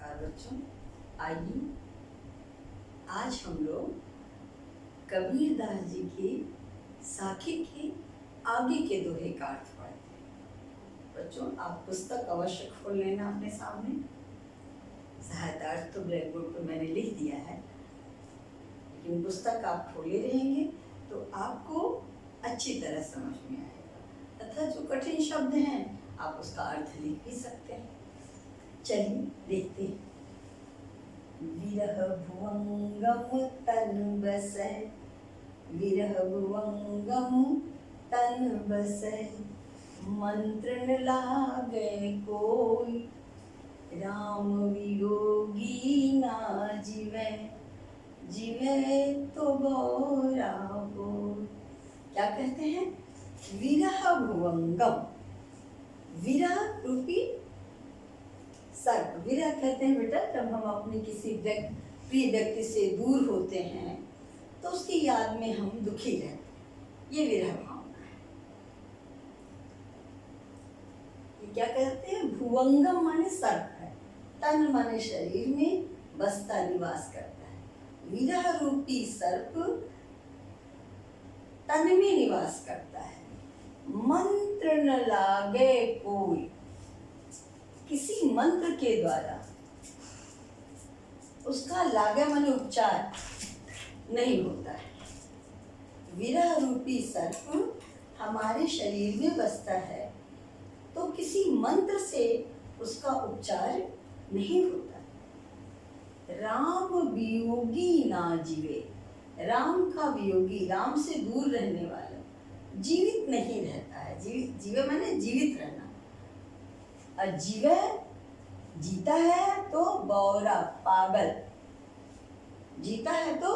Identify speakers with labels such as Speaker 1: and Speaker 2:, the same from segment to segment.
Speaker 1: नमस्कार बच्चों, आइए आज हम लोग कबीर दास जी की साखी के आगे के दोहे का अर्थ पढ़ते हैं। बच्चों, आप पुस्तक अवश्य खोल लेना अपने सामने। सहायता अर्थ तो ब्लैक बोर्ड पर मैंने लिख दिया है, लेकिन पुस्तक आप खोले रहेंगे तो आपको अच्छी तरह समझ में आएगा तथा जो कठिन शब्द हैं आप उसका अर्थ लिख भी सकते हैं। चलिए देखते हैं। विरह भुवंगम तन बसै, विरह भुवंगम तन बसै, मंत्र न लागे कोई, राम वियोगी ना जीवै, जीवै तो गौरा होय। क्या कहते हैं? विरह भुवंगम, विरह रूपी सर्प। विरह कहते हैं बेटा जब हम अपने किसी प्रिय व्यक्ति से दूर होते हैं तो उसकी याद में हम दुखी रहते हैं, ये विरह भावना है। ये क्या कहते हैं? भुवंगम माने सर्प है, तन माने शरीर में बसता निवास करता है। विरह रूपी सर्प तन में निवास करता है। मंत्र न लागे कोई, किसी मंत्र के द्वारा उसका लागे माने उपचार नहीं होता है। विरह रूपी सर्प हमारे शरीर में बसता है तो किसी मंत्र से उसका उपचार नहीं होता। राम वियोगी ना जीवे, राम का वियोगी, राम से दूर रहने वाला जीवित नहीं रहता है। जीवे माने जीवित रहना, और जीवे जीता है तो बौरा पागल, जीता है तो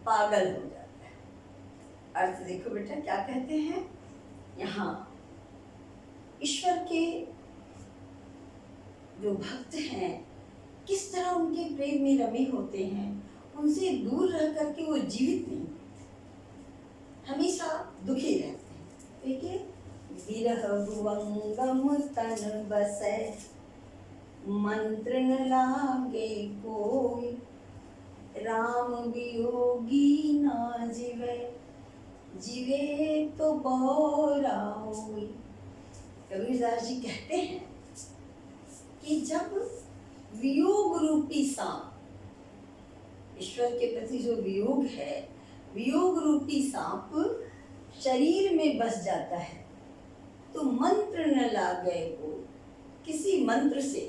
Speaker 1: पागल हो जाता है। अर्थ देखो बेटा क्या कहते हैं यहाँ। ईश्वर के जो भक्त हैं किस तरह उनके प्रेम में रमे होते हैं, उनसे दूर रह करके वो जीवित नहीं, हमेशा दुखी रहते हैं। देखिए, विरह भुवंगम तन बसै, मंत्र न लागे कोई, राम वियोगी ना जीवे, जीवे तो बौरा होई। कबीर दास जी कहते हैं कि जब वियोग रूपी सांप, ईश्वर के प्रति जो वियोग है, वियोग रूपी सांप शरीर में बस जाता है तो मंत्र न लागे को, किसी मंत्र से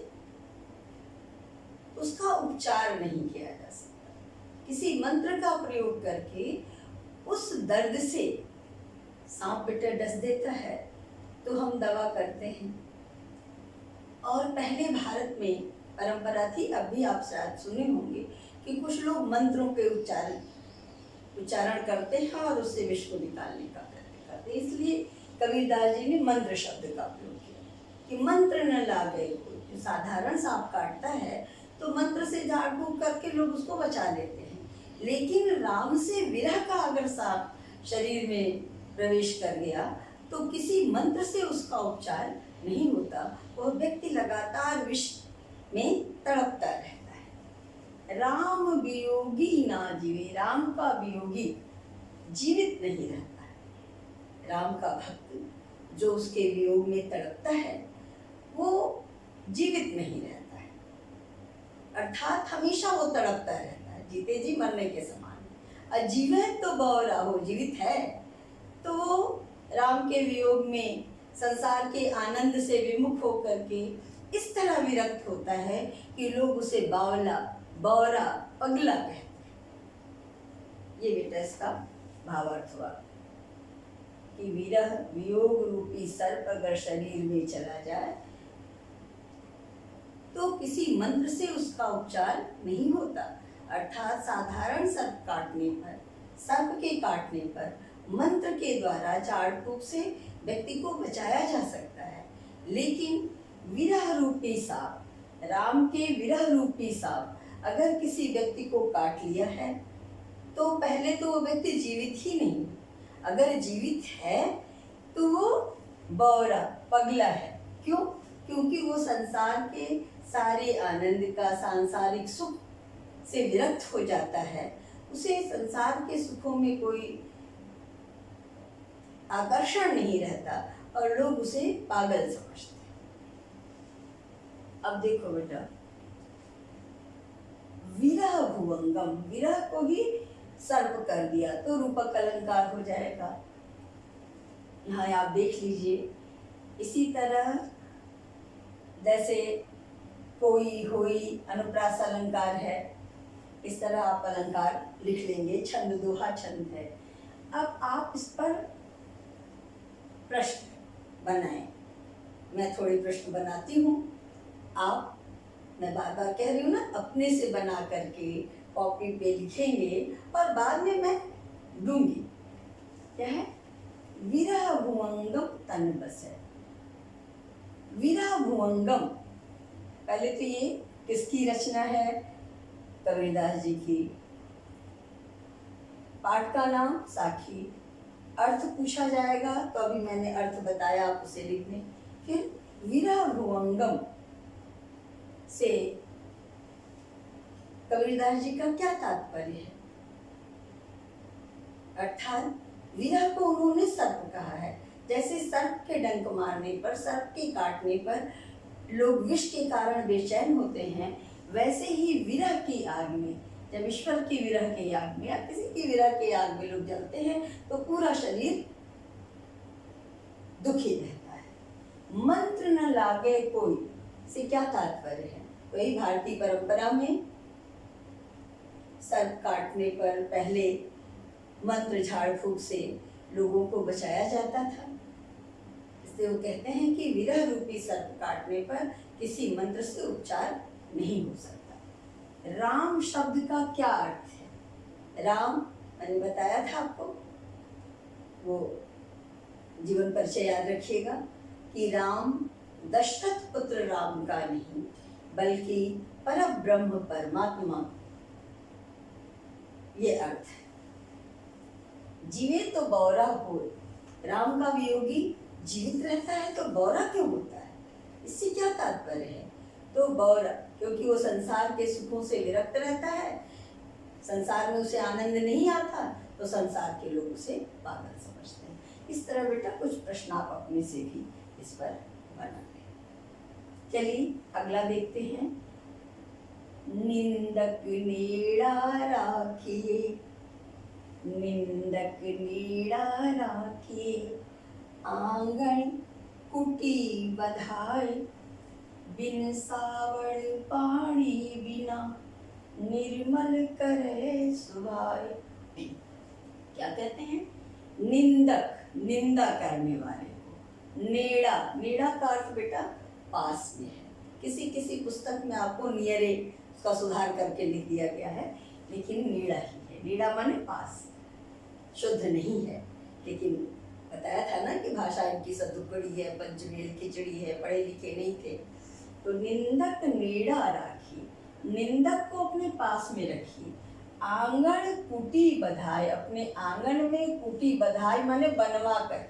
Speaker 1: उसका उपचार नहीं किया जा सकता। किसी मंत्र का प्रयोग करके उस दर्द से, सांप बेटा डस देता है तो हम दवा करते हैं, और पहले भारत में परंपरा थी, अब भी आप शायद सुने होंगे कि कुछ लोग मंत्रों के उच्चारण करते हैं और उससे विष को निकालने का प्रयत्न करते हैं। इसलिए कबीरदास जी ने मंत्र शब्द का प्रयोग किया कि मंत्र न लागे कोई। जो साधारण सांप काटता है तो मंत्र से झाड़ फूक करके लोग उसको बचा लेते हैं, लेकिन राम से विरह का अगर सांप शरीर में प्रवेश कर गया तो किसी मंत्र से उसका उपचार नहीं होता। वह व्यक्ति लगातार विष में तड़पता रहता है। राम वियोगी ना जीवे, राम का वियोगी जीवित नहीं रहता है। राम का भक्त जो उसके वियोग में तड़पता है वो जीवित नहीं रहता है, अर्थात हमेशा वो तड़पता रहता है, जीते जी मरने के समान। और जीवित तो बौरा हो, जीवित है तो वो राम के वियोग में संसार के आनंद से विमुख होकर के इस तरह विरक्त होता है कि लोग उसे बावला, बौरा, पगला कहते हैं। ये बेटा इसका भावार्थ हुआ कि विरह वियोग रूपी सर्प अगर शरीर में चला जाए तो किसी मंत्र से उसका उपचार नहीं होता। अर्थात साधारण सर्प काटने पर, सर्प के काटने पर मंत्र के द्वारा झाड़ फूक से व्यक्ति को बचाया जा सकता है, लेकिन विरह रूपी सांप, राम के विरह रूपी सांप अगर किसी व्यक्ति को काट लिया है तो पहले तो वो व्यक्ति जीवित ही नहीं, अगर जीवित है तो वो बौरा, पगला है। क्यों? क्योंकि वो संसार के सारे आनंद का, सांसारिक सुख से विरक्त हो जाता है, उसे संसार के सुखों में कोई आकर्षण नहीं रहता और लोग उसे पागल समझते हैं। अब देखो बेटा, विरह भुवंगम, विरह को ही सर्प कर दिया तो रूपक अलंकार हो जाएगा। यहाँ आप देख लीजिए, इसी तरह जैसे कोई, होई अनुप्रास अलंकार है, इस तरह आप अलंकार लिख लेंगे। छंद दोहा छंद है। अब आप इस पर प्रश्न बनाएं। मैं थोड़े प्रश्न बनाती हूँ, आप, मैं बार बार कह रही हूँ ना, अपने से बना करके कॉपी पे लिखेंगे और बाद में मैं दूंगी। क्या है? विरह भुवंगम तन बसे। विरह भुवंगम, पहले तो ये किसकी रचना है? कबीरदास जी की। पाठ का नाम साखी। अर्थ पूछा जाएगा तो अभी मैंने अर्थ बताया, आप उसे लिख लें। फिर विरह भुवंगम से कबीरदास जी का क्या तात्पर्य है? अर्थात विरह को उन्होंने सर्प कहा है। जैसे सर्प के डंक मारने पर, सर्प के काटने पर लोग विष के कारण बेचैन होते हैं, वैसे ही विरह की आग में, जब ईश्वर की विरह के आग में या किसी की विरह के आग में लोग जलते हैं तो पूरा शरीर दुखी रहता है। मंत्र न लागे कोई से क्या तात्पर्य है? वही भारतीय परंपरा में सर्प काटने पर पहले मंत्र झाड़ फूक से लोगों को बचाया जाता था। इसलिए वो कहते हैं कि विरह रूपी सर्प काटने पर किसी मंत्र से उपचार नहीं हो सकता। राम शब्द का क्या अर्थ है? राम, मैंने बताया था आपको, वो जीवन परिचय याद रखिएगा कि राम दशरथ पुत्र राम का नहीं, बल्कि परब्रह्म परमात्मा, ये अर्थ है। जीवे तो बौरा हो, राम का वियोगी जीवित रहता है तो बौरा क्यों होता है? इससे क्या तात्पर्य है? तो बौरा क्योंकि वो संसार के सुखों से विरक्त रहता है, संसार में उसे आनंद नहीं आता, तो संसार के लोग उसे पागल समझते हैं। इस तरह बेटा कुछ प्रश्न आप अपने से भी इस पर बना लें। चलिए अगला देखते हैं। निंदक नीड़ा राखिए, निंदक नीड़ा राखिए, आंगन कुटी बधाए, बिन सावड़ पानी बिना, निर्मल करे सुभाए। क्या कहते हैं? निंदक, निंदा करने वाले को। नेड़ा, नेड़ा का अर्थ बेटा पास में है। किसी किसी पुस्तक में आपको नियरे उसका सुधार करके लिख दिया गया है, लेकिन नीड़ा ही है। नीड़ा माने पास, शुद्ध नहीं है। लेकिन बताया था ना कि भाषा इनकी सतुकड़ी है, पंचमेल खिचड़ी है, पढ़े लिखे नहीं थे। तो निंदक नीड़ा राखी, निंदक को अपने पास में रखिए। आंगन कुटी बधाए, अपने आंगन में कुटी बधाई माने बनवा कर।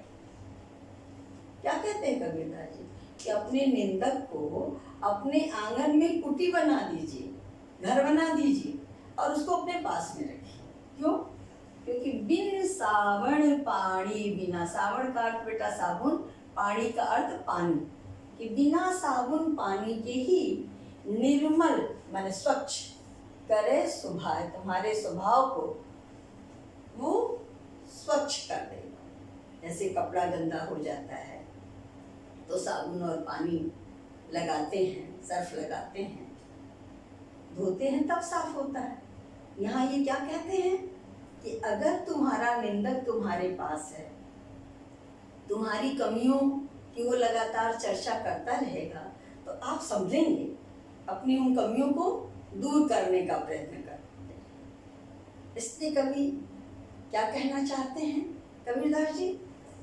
Speaker 1: क्या कहते हैं कबीरदास जी कि अपने निंदक को अपने आंगन में कुटी बना दीजिए, घर बना दीजिए और उसको अपने पास में रखिए। क्यों? क्योंकि बिन सावण पानी बिना, सावण का अर्थ बेटा साबुन, पानी का अर्थ पानी, कि बिना साबुन पानी के ही निर्मल माने स्वच्छ करे सुभाए, तुम्हारे स्वभाव को वो स्वच्छ कर देगा। जैसे कपड़ा गंदा हो जाता है तो साबुन और पानी लगाते हैं, सर्फ लगाते हैं, धोते हैं, तब साफ होता है। यहाँ ये क्या कहते हैं कि अगर तुम्हारा निंदक तुम्हारे पास है, तुम्हारी कमियों की वो लगातार चर्चा करता रहेगा, तो आप समझेंगे, अपनी उन कमियों को दूर करने का प्रयत्न करते हैं। इसलिए कवि क्या कहना चाहते हैं कबीरदास जी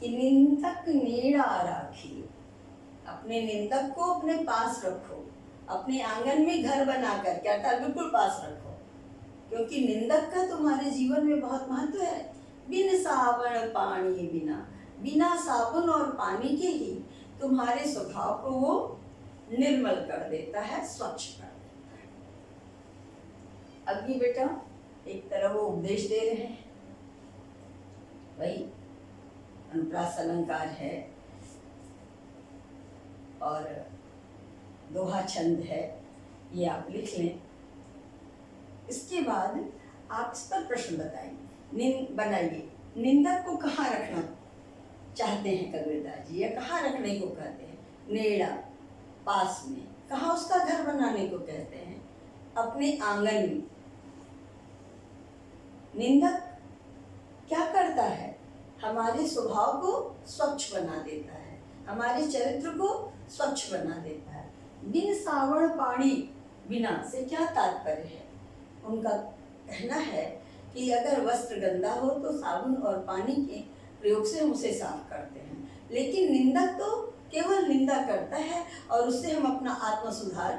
Speaker 1: कि निंदक नीड़ा राखिए, अपने निंदक को अपने पास रखो, अपने आंगन में घर बनाकर, क्या था, बिल्कुल पास रखो, क्योंकि निंदक का तुम्हारे जीवन में बहुत महत्व है। बिन सावण पानी बिना, बिना साबुन और पानी के ही तुम्हारे स्वभाव को वो निर्मल कर देता है, स्वच्छ कर देता है। अब ये बेटा एक तरह वो उपदेश दे रहे हैं, वही अनुप्रास अलंकार है और दोहा छंद है, ये आप लिख लें। इसके बाद आप इस पर प्रश्न बनाइए, निंदक को कहाँ रखना चाहते हैं कबीरदास जी, या कहाँ रखने को कहते हैं? नेड़ा, पास में। कहाँ उसका घर बनाने को कहते हैं? अपने आंगन में। निंदक क्या करता है? हमारे स्वभाव को स्वच्छ बना देता है, हमारे चरित्र को स्वच्छ बना देता है। बिन सावण पानी बिना से क्या तात्पर्य है? उनका कहना है कि अगर वस्त्र गंदा हो तो साबुन और पानी के प्रयोग से हम उसे साफ करते हैं, लेकिन निंदक तो केवल निंदा करता है और उससे हम अपना आत्म सुधार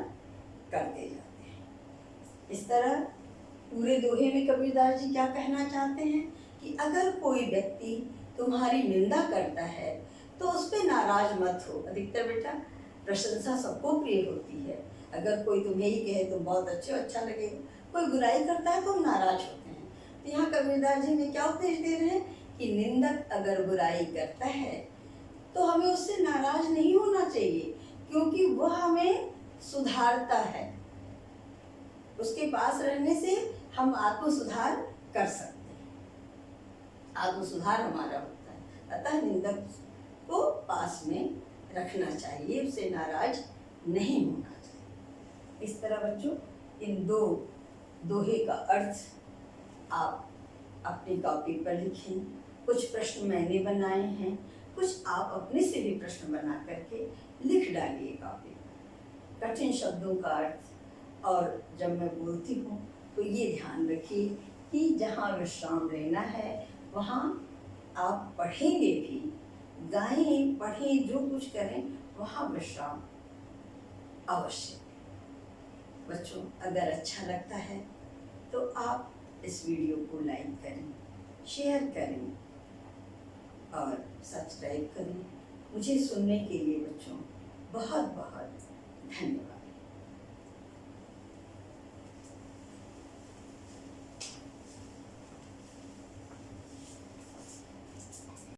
Speaker 1: करते जाते हैं। इस तरह पूरे दोहे में कबीरदास जी क्या कहना चाहते हैं कि अगर कोई व्यक्ति तुम्हारी निंदा करता है तो उस पर नाराज मत हो। अधिकतर बेटा प्रशंसा सबको प्रिय होती है, अगर कोई तुम्हें ही कहे तो बहुत अच्छा लगेगा, कोई बुराई करता है तो हम नाराज होते हैं। तो यहाँ कबीरदास जी में क्या उपदेश दे रहे हैं कि निंदक अगर बुराई करता है तो हमें उससे नाराज नहीं होना चाहिए, क्योंकि वह हमें सुधारता है। उसके पास रहने से हम आत्म सुधार कर सकते हैं, आत्म सुधार हमारा होता है। अतः निंदक को पास में रखना चाहिए, उससे नाराज नहीं होना चाहिए। इस तरह बच्चों इन दो दोहे का अर्थ आप अपनी कॉपी पर लिखें। कुछ प्रश्न मैंने बनाए हैं, कुछ आप अपने से भी प्रश्न बना करके लिख डालिए कॉपी पर। कठिन शब्दों का अर्थ और जब मैं बोलती हूँ तो ये ध्यान रखिए कि जहाँ विश्राम लेना है वहाँ आप पढ़ेंगे भी, गाएं, पढ़ें, जो कुछ करें वहाँ विश्राम अवश्य। बच्चों अगर अच्छा लगता है तो आप इस वीडियो को लाइक करें, शेयर करें और सब्सक्राइब करें। मुझे सुनने के लिए बच्चों बहुत बहुत धन्यवाद।